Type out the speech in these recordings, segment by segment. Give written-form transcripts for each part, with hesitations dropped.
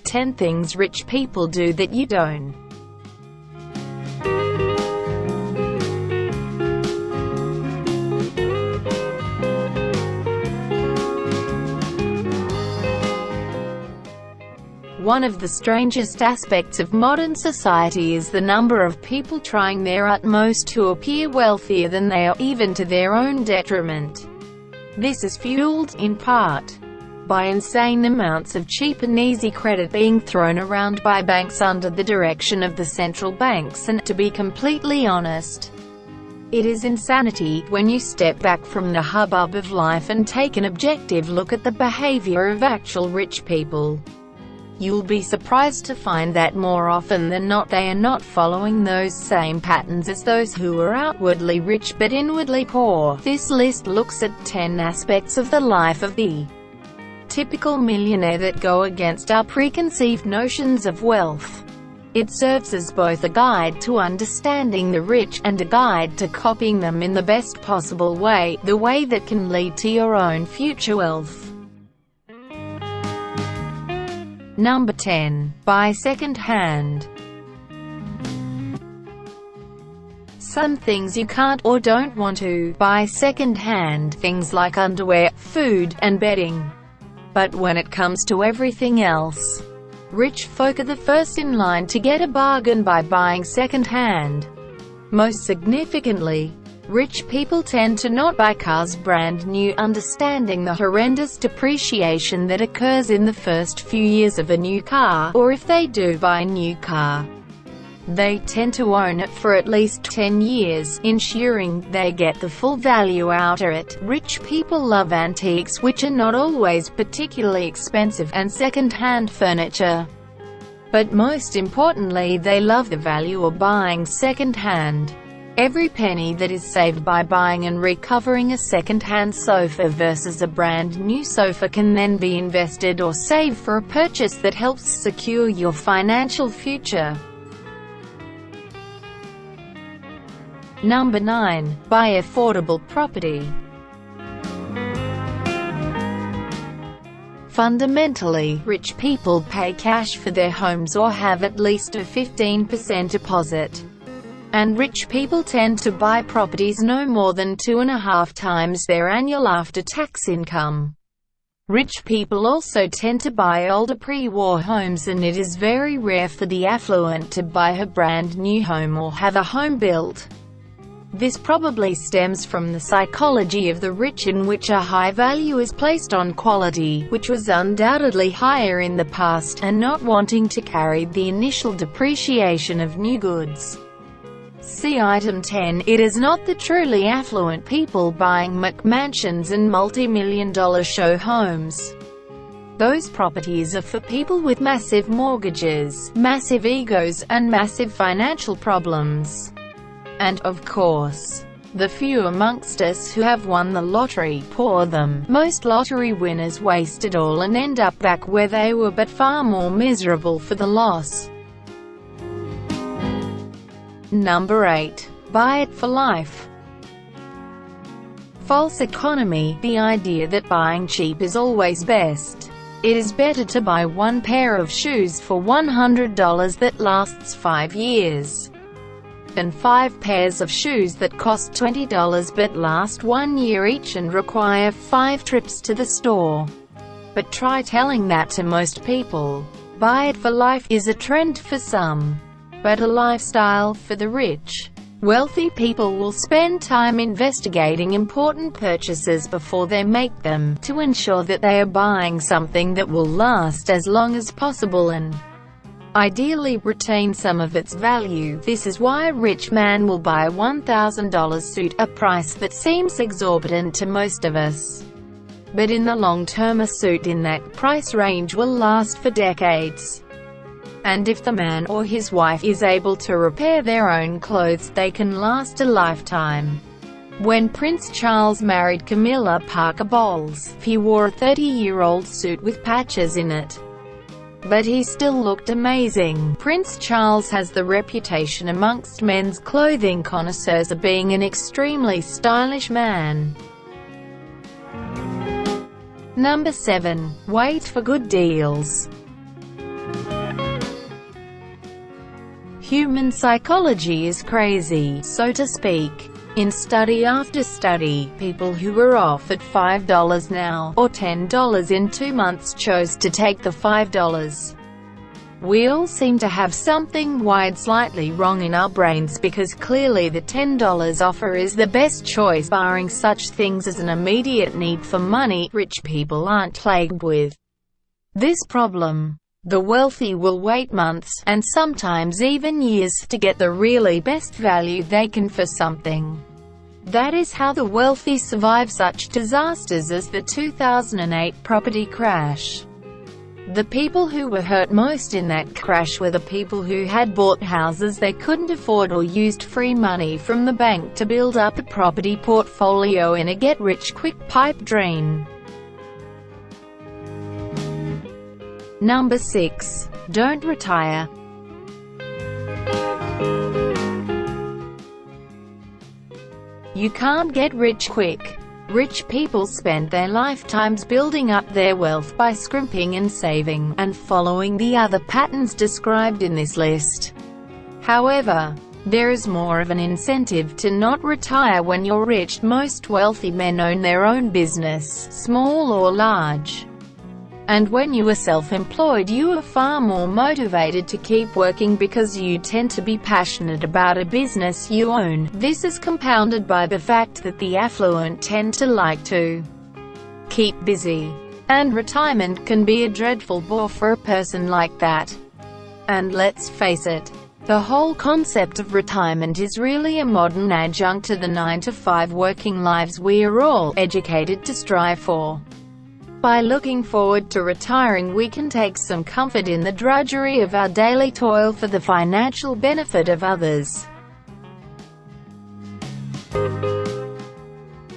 10 things rich people do that you don't. One of the strangest aspects of modern society is the number of people trying their utmost to appear wealthier than they are, even to their own detriment. This is fueled, in part, by insane amounts of cheap and easy credit being thrown around by banks under the direction of the central banks, and, to be completely honest, it is insanity when you step back from the hubbub of life and take an objective look at the behavior of actual rich people. You'll be surprised to find that more often than not they are not following those same patterns as those who are outwardly rich but inwardly poor. This list looks at 10 aspects of the life of the typical millionaire that go against our preconceived notions of wealth. It serves as both a guide to understanding the rich, and a guide to copying them in the best possible way, the way that can lead to your own future wealth. Number 10. Buy second-hand. Some things you can't or don't want to buy second-hand, things like underwear, food, and bedding. But when it comes to everything else, rich folk are the first in line to get a bargain by buying second-hand. Most significantly, rich people tend to not buy cars brand new, understanding the horrendous depreciation that occurs in the first few years of a new car, or if they do buy a new car, they tend to own it for at least 10 years, ensuring they get the full value out of it. Rich people love antiques, which are not always particularly expensive, and second-hand furniture. But most importantly, they love the value of buying second-hand. Every penny that is saved by buying and recovering a second-hand sofa versus a brand-new sofa can then be invested or saved for a purchase that helps secure your financial future. Number 9. Buy affordable property. Fundamentally, rich people pay cash for their homes or have at least a 15% deposit. And rich people tend to buy properties no more than 2.5 times their annual after-tax income. Rich people also tend to buy older pre-war homes, and it is very rare for the affluent to buy a brand new home or have a home built. This probably stems from the psychology of the rich, in which a high value is placed on quality, which was undoubtedly higher in the past, and not wanting to carry the initial depreciation of new goods. See item 10. It is not the truly affluent people buying McMansions and multi-million-dollar show homes. Those properties are for people with massive mortgages, massive egos, and massive financial problems. And, of course, the few amongst us who have won the lottery. Poor them. Most lottery winners waste it all and end up back where they were, but far more miserable for the loss. Number 8. Buy it for life. False economy, the idea that buying cheap is always best. It is better to buy one pair of shoes for $100 that lasts 5 years, than 5 pairs of shoes that cost $20 but last 1 year each and require 5 trips to the store. But try telling that to most people. Buy it for life is a trend for some, but a lifestyle for the rich. Wealthy people will spend time investigating important purchases before they make them, to ensure that they are buying something that will last as long as possible and ideally retain some of its value. This is why a rich man will buy a $1,000 suit, a price that seems exorbitant to most of us. But in the long term, a suit in that price range will last for decades. And if the man or his wife is able to repair their own clothes, they can last a lifetime. When Prince Charles married Camilla Parker Bowles, he wore a 30-year-old suit with patches in it, but he still looked amazing. Prince Charles has the reputation amongst men's clothing connoisseurs of being an extremely stylish man. Number 7. Wait for good deals. Human psychology is crazy, so to speak. In study after study, people who were offered $5 now, or $10 in 2 months chose to take the $5. We all seem to have something wired slightly wrong in our brains because clearly the $10 offer is the best choice. Barring such things as an immediate need for money, rich people aren't plagued with this problem. The wealthy will wait months, and sometimes even years, to get the really best value they can for something. That is how the wealthy survive such disasters as the 2008 property crash. The people who were hurt most in that crash were the people who had bought houses they couldn't afford or used free money from the bank to build up a property portfolio in a get-rich-quick pipe dream. Number 6. Don't retire. You can't get rich quick. Rich people spend their lifetimes building up their wealth by scrimping and saving, and following the other patterns described in this list. However, there is more of an incentive to not retire when you're rich. Most wealthy men own their own business, small or large. And when you are self-employed, you are far more motivated to keep working because you tend to be passionate about a business you own. This is compounded by the fact that the affluent tend to like to keep busy. And retirement can be a dreadful bore for a person like that. And let's face it, the whole concept of retirement is really a modern adjunct to the 9-to-5 working lives we are all educated to strive for. By looking forward to retiring, we can take some comfort in the drudgery of our daily toil for the financial benefit of others.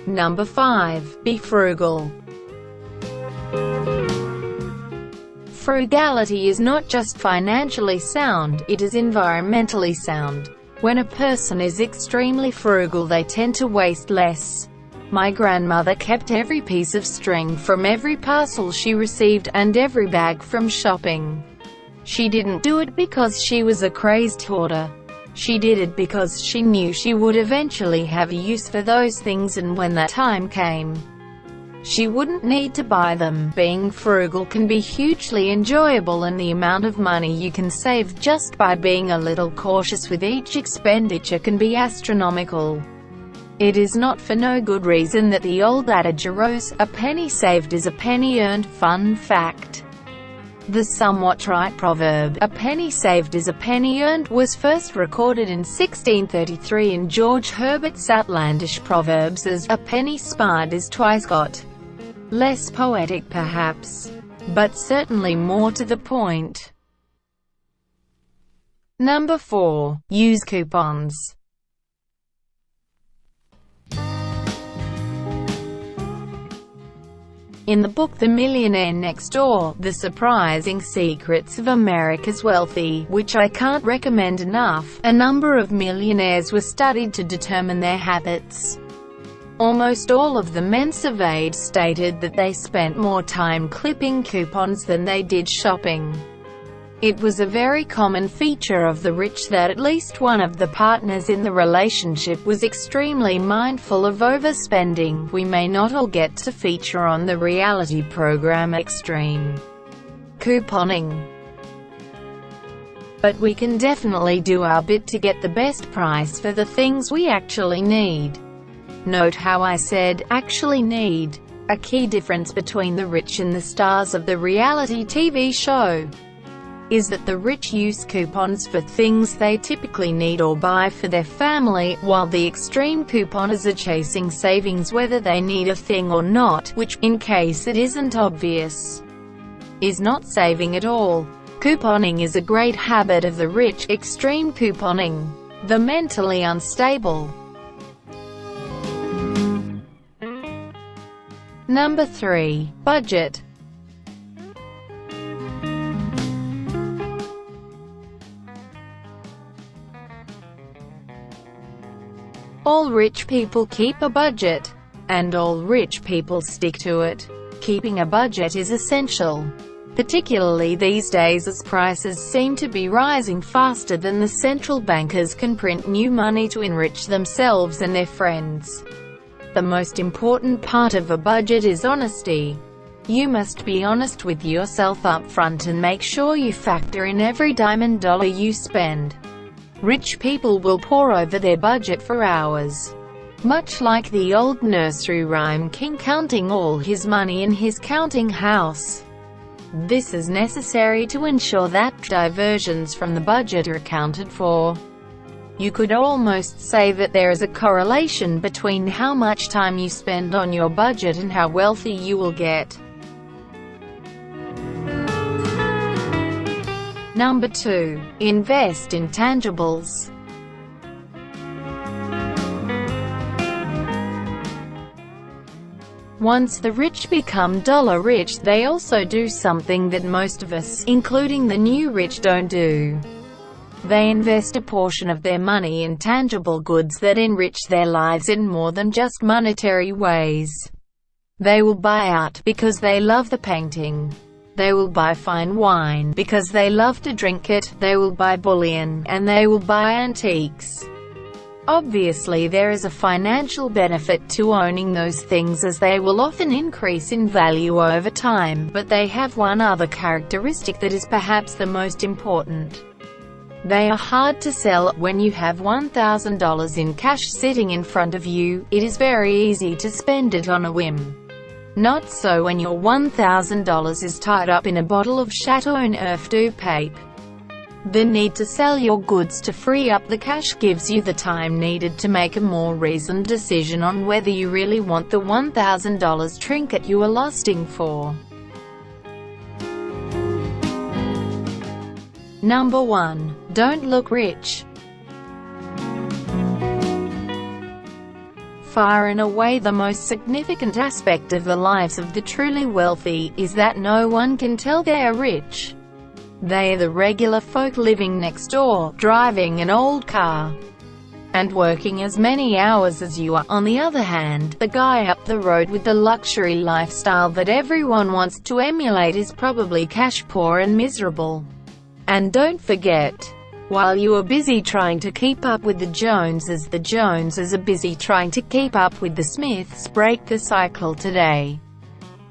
Number 5. Be frugal. Frugality is not just financially sound, it is environmentally sound. When a person is extremely frugal, they tend to waste less. My grandmother kept every piece of string from every parcel she received, and every bag from shopping. She didn't do it because she was a crazed hoarder. She did it because she knew she would eventually have a use for those things, and when that time came, she wouldn't need to buy them. Being frugal can be hugely enjoyable, and the amount of money you can save just by being a little cautious with each expenditure can be astronomical. It is not for no good reason that the old adage arose, "A penny saved is a penny earned." Fun fact: the somewhat trite proverb, "A penny saved is a penny earned," was first recorded in 1633 in George Herbert's outlandish proverbs as "A penny spar'd is twice got." Less poetic perhaps, but certainly more to the point. Number 4. Use coupons. In the book The Millionaire Next Door, The Surprising Secrets of America's Wealthy, which I can't recommend enough, a number of millionaires were studied to determine their habits. Almost all of the men surveyed stated that they spent more time clipping coupons than they did shopping. It was a very common feature of the rich that at least one of the partners in the relationship was extremely mindful of overspending. We may not all get to feature on the reality program Extreme Couponing, but we can definitely do our bit to get the best price for the things we actually need. Note how I said, actually need. A key difference between the rich and the stars of the reality TV show is that the rich use coupons for things they typically need or buy for their family, while the extreme couponers are chasing savings whether they need a thing or not, which, in case it isn't obvious, is not saving at all. Couponing is a great habit of the rich. Extreme couponing, the mentally unstable. Number 3. Budget. All rich people keep a budget, and all rich people stick to it. Keeping a budget is essential. particularly these days as prices seem to be rising faster than the central bankers can print new money to enrich themselves and their friends. The most important part of a budget is honesty. You must be honest with yourself up front and make sure you factor in every dime and dollar you spend. Rich people will pore over their budget for hours. Much like the old nursery rhyme King counting all his money in his counting house. This is necessary to ensure that diversions from the budget are accounted for. You could almost say that there is a correlation between how much time you spend on your budget and how wealthy you will get. Number 2. Invest in intangibles. Once the rich become dollar rich, they also do something that most of us, including the new rich, don't do. They invest a portion of their money in tangible goods that enrich their lives in more than just monetary ways. They will buy art because they love the painting. They will buy fine wine because they love to drink it. They will buy bullion, and they will buy antiques. Obviously, there is a financial benefit to owning those things, as they will often increase in value over time, but they have one other characteristic that is perhaps the most important. They are hard to sell. When you have $1,000 in cash sitting in front of you, it is very easy to spend it on a whim. Not so when your $1,000 is tied up in a bottle of Chateau Neuf du Pape. The need to sell your goods to free up the cash gives you the time needed to make a more reasoned decision on whether you really want the $1,000 trinket you are lusting for. Number 1. Don't look rich. Far and away the most significant aspect of the lives of the truly wealthy is that no one can tell they are rich. They are the regular folk living next door, driving an old car, and working as many hours as you are. On the other hand, the guy up the road with the luxury lifestyle that everyone wants to emulate is probably cash poor and miserable. And don't forget, while you are busy trying to keep up with the Joneses are busy trying to keep up with the Smiths. Break the cycle today.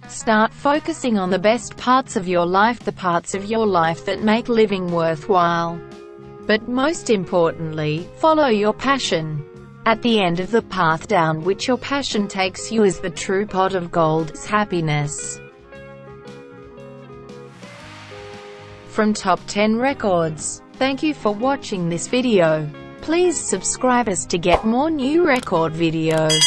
Start focusing on the best parts of your life, the parts of your life that make living worthwhile. But most importantly, follow your passion. At the end of the path down which your passion takes you is the true pot of gold, happiness. From Top 10 Records. Thank you for watching this video. Please subscribe us to get more new record videos.